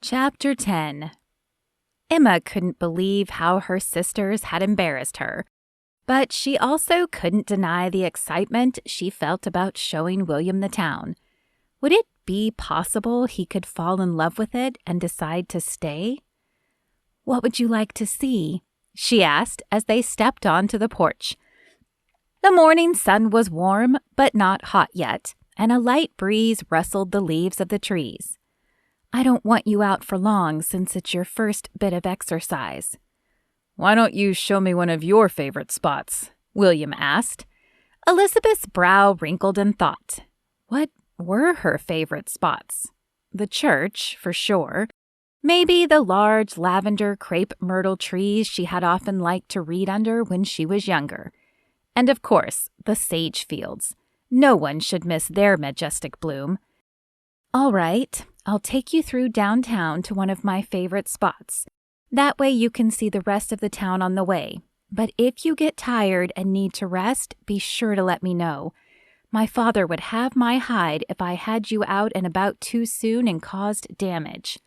Chapter 10. Emma couldn't believe how her sisters had embarrassed her, but she also couldn't deny the excitement she felt about showing William the town. Would it be possible he could fall in love with it and decide to stay? "What would you like to see?" she asked as they stepped onto the porch. The morning sun was warm, but not hot yet, and a light breeze rustled the leaves of the trees. "I don't want you out for long since it's your first bit of exercise." "Why don't you show me one of your favorite spots?" William asked. Elizabeth's brow wrinkled in thought. What were her favorite spots? The church, for sure. Maybe the large lavender crepe myrtle trees she had often liked to read under when she was younger. And of course, the sage fields. No one should miss their majestic bloom. "All right, I'll take you through downtown to one of my favorite spots. That way you can see the rest of the town on the way. But if you get tired and need to rest, be sure to let me know. My father would have my hide if I had you out and about too soon and caused damage."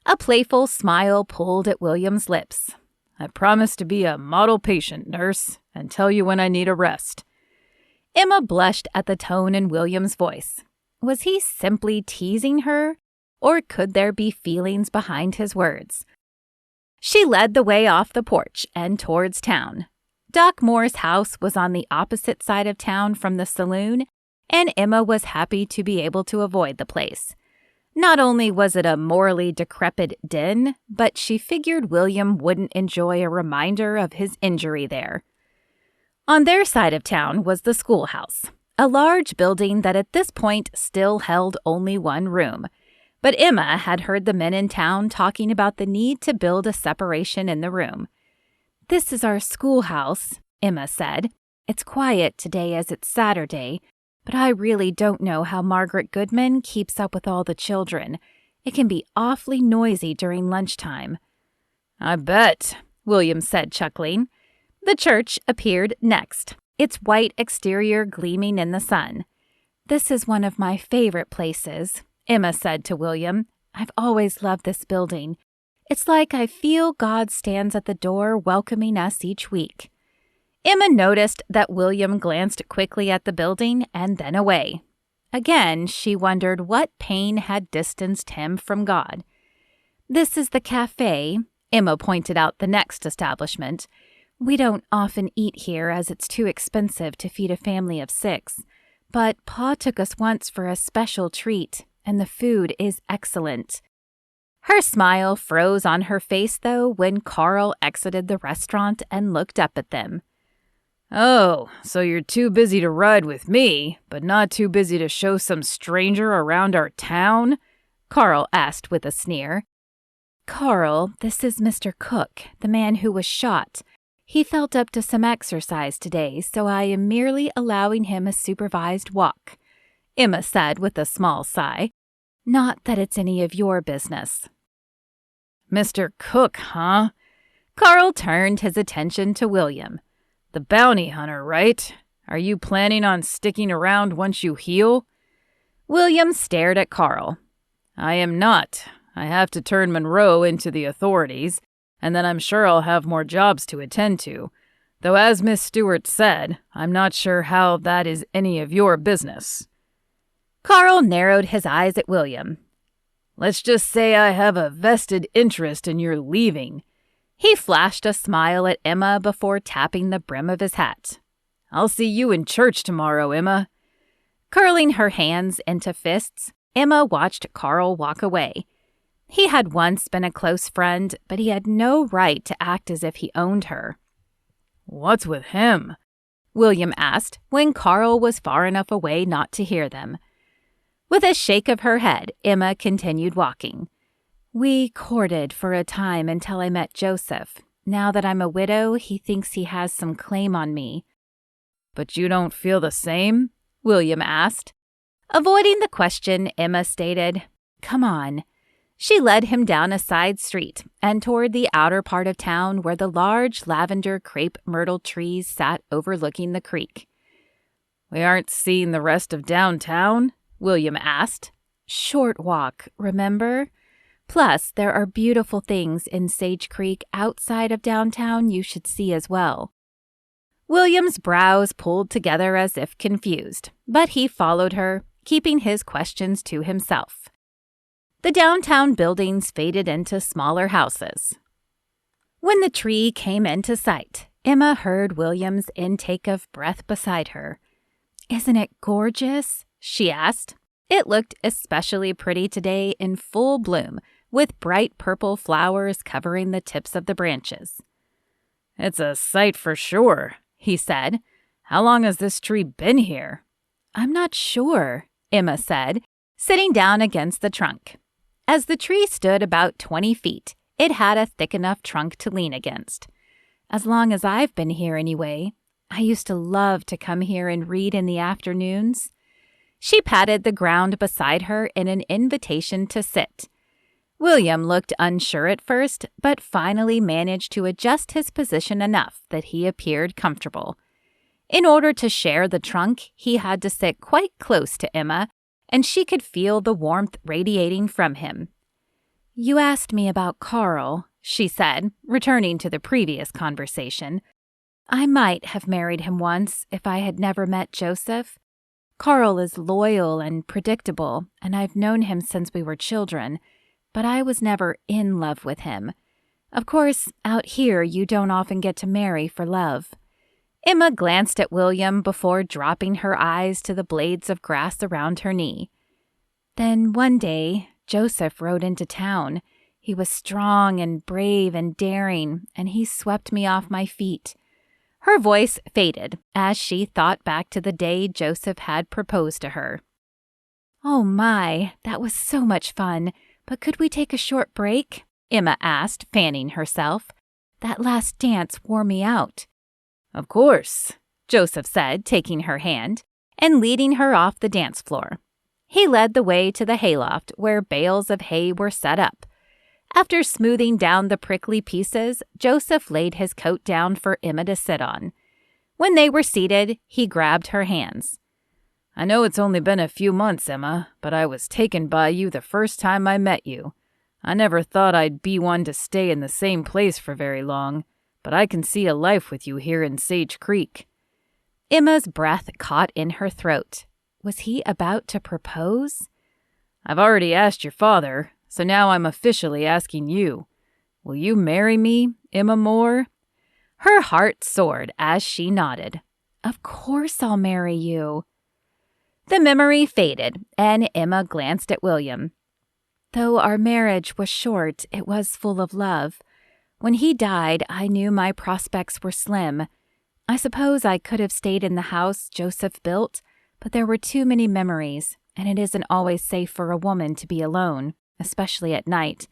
A playful smile pulled at William's lips. "I promise to be a model patient, nurse, and tell you when I need a rest." Emma blushed at the tone in William's voice. Was he simply teasing her, or could there be feelings behind his words? She led the way off the porch and towards town. Doc Moore's house was on the opposite side of town from the saloon, and Emma was happy to be able to avoid the place. Not only was it a morally decrepit den, but she figured William wouldn't enjoy a reminder of his injury there. On their side of town was the schoolhouse, a large building that at this point still held only one room. But Emma had heard the men in town talking about the need to build a separation in the room. "This is our schoolhouse," Emma said. "It's quiet today as it's Saturday, but I really don't know how Margaret Goodman keeps up with all the children. It can be awfully noisy during lunchtime." "I bet," William said, chuckling. The church appeared next, its white exterior gleaming in the sun. "This is one of my favorite places," Emma said to William. "I've always loved this building. It's like I feel God stands at the door welcoming us each week." Emma noticed that William glanced quickly at the building and then away. Again, she wondered what pain had distanced him from God. "This is the cafe," Emma pointed out the next establishment. "We don't often eat here as it's too expensive to feed a family of 6. But Pa took us once for a special treat, and the food is excellent." Her smile froze on her face, though, when Carl exited the restaurant and looked up at them. "Oh, so you're too busy to ride with me, but not too busy to show some stranger around our town?" Carl asked with a sneer. "Carl, this is Mr. Cook, the man who was shot. He felt up to some exercise today, so I am merely allowing him a supervised walk," Emma said with a small sigh. "Not that it's any of your business." "Mr. Cook, huh?" Carl turned his attention to William. "The bounty hunter, right? Are you planning on sticking around once you heal?" William stared at Carl. "I am not. I have to turn Monroe into the authorities, and then I'm sure I'll have more jobs to attend to. Though as Miss Stewart said, I'm not sure how that is any of your business." Carl narrowed his eyes at William. "Let's just say I have a vested interest in your leaving." He flashed a smile at Emma before tapping the brim of his hat. "I'll see you in church tomorrow, Emma." Curling her hands into fists, Emma watched Carl walk away. He had once been a close friend, but he had no right to act as if he owned her. "What's with him?" William asked when Carl was far enough away not to hear them. With a shake of her head, Emma continued walking. "We courted for a time until I met Joseph. Now that I'm a widow, he thinks he has some claim on me." "But you don't feel the same?" William asked. Avoiding the question, Emma stated, "Come on." She led him down a side street and toward the outer part of town where the large lavender crepe myrtle trees sat overlooking the creek. "We aren't seeing the rest of downtown?" William asked. "Short walk, remember? Plus, there are beautiful things in Sage Creek outside of downtown you should see as well. William's brows pulled together as if confused, but he followed her, keeping his questions to himself. The downtown buildings faded into smaller houses. When the tree came into sight, Emma heard William's intake of breath beside her. "Isn't it gorgeous?" she asked. It looked especially pretty today in full bloom, with bright purple flowers covering the tips of the branches. "It's a sight for sure," he said. "How long has this tree been here?" "I'm not sure," Emma said, sitting down against the trunk. As the tree stood about 20 feet, it had a thick enough trunk to lean against. "As long as I've been here anyway. I used to love to come here and read in the afternoons." She patted the ground beside her in an invitation to sit. William looked unsure at first, but finally managed to adjust his position enough that he appeared comfortable. In order to share the trunk, he had to sit quite close to Emma, and she could feel the warmth radiating from him. "You asked me about Carl," she said, returning to the previous conversation. "I might have married him once if I had never met Joseph. Carl is loyal and predictable, and I've known him since we were children, but I was never in love with him. Of course, out here you don't often get to marry for love." Emma glanced at William before dropping her eyes to the blades of grass around her knee. "Then one day, Joseph rode into town. He was strong and brave and daring, and he swept me off my feet." Her voice faded as she thought back to the day Joseph had proposed to her. "Oh my, that was so much fun. But could we take a short break?" Emma asked, fanning herself. "That last dance wore me out." "Of course," Joseph said, taking her hand and leading her off the dance floor. He led the way to the hayloft where bales of hay were set up. After smoothing down the prickly pieces, Joseph laid his coat down for Emma to sit on. When they were seated, he grabbed her hands. "I know it's only been a few months, Emma, but I was taken by you the first time I met you. I never thought I'd be one to stay in the same place for very long, but I can see a life with you here in Sage Creek." Emma's breath caught in her throat. Was he about to propose? "I've already asked your father, so now I'm officially asking you. Will you marry me, Emma Moore?" Her heart soared as she nodded. "Of course I'll marry you." The memory faded, and Emma glanced at William. "Though our marriage was short, it was full of love. When he died, I knew my prospects were slim. I suppose I could have stayed in the house Joseph built, but there were too many memories, and it isn't always safe for a woman to be alone, especially at night.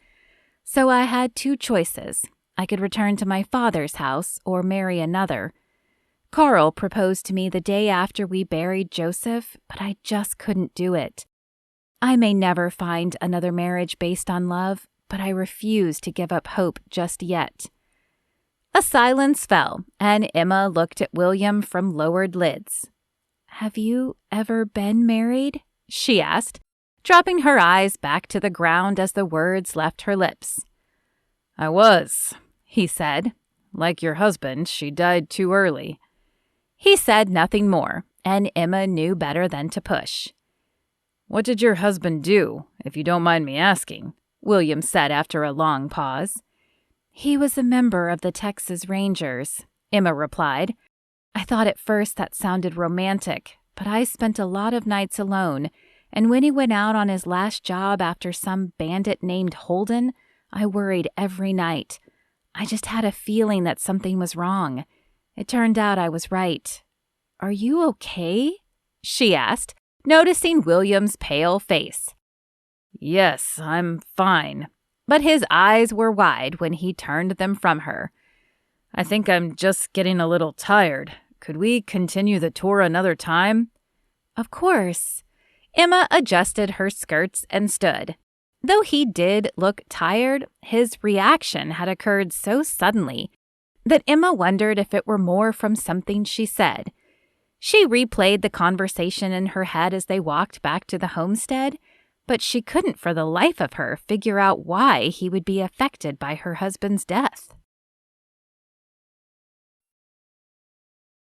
So I had two choices. I could return to my father's house or marry another. Carl proposed to me the day after we buried Joseph, but I just couldn't do it. I may never find another marriage based on love, but I refuse to give up hope just yet." A silence fell, and Emma looked at William from lowered lids. "Have you ever been married?" she asked, dropping her eyes back to the ground as the words left her lips. "I was," he said. "Like your husband, she died too early." He said nothing more, and Emma knew better than to push. "What did your husband do, if you don't mind me asking?" William said after a long pause. "He was a member of the Texas Rangers," Emma replied. "I thought at first that sounded romantic, but I spent a lot of nights alone, and when he went out on his last job after some bandit named Holden, I worried every night. I just had a feeling that something was wrong. It turned out I was right." "Are you okay?" she asked, noticing William's pale face. "Yes, I'm fine." But his eyes were wide when he turned them from her. "I think I'm just getting a little tired. Could we continue the tour another time?" "Of course." Emma adjusted her skirts and stood. Though he did look tired, his reaction had occurred so suddenly that Emma wondered if it were more from something she said. She replayed the conversation in her head as they walked back to the homestead, but she couldn't for the life of her figure out why he would be affected by her husband's death.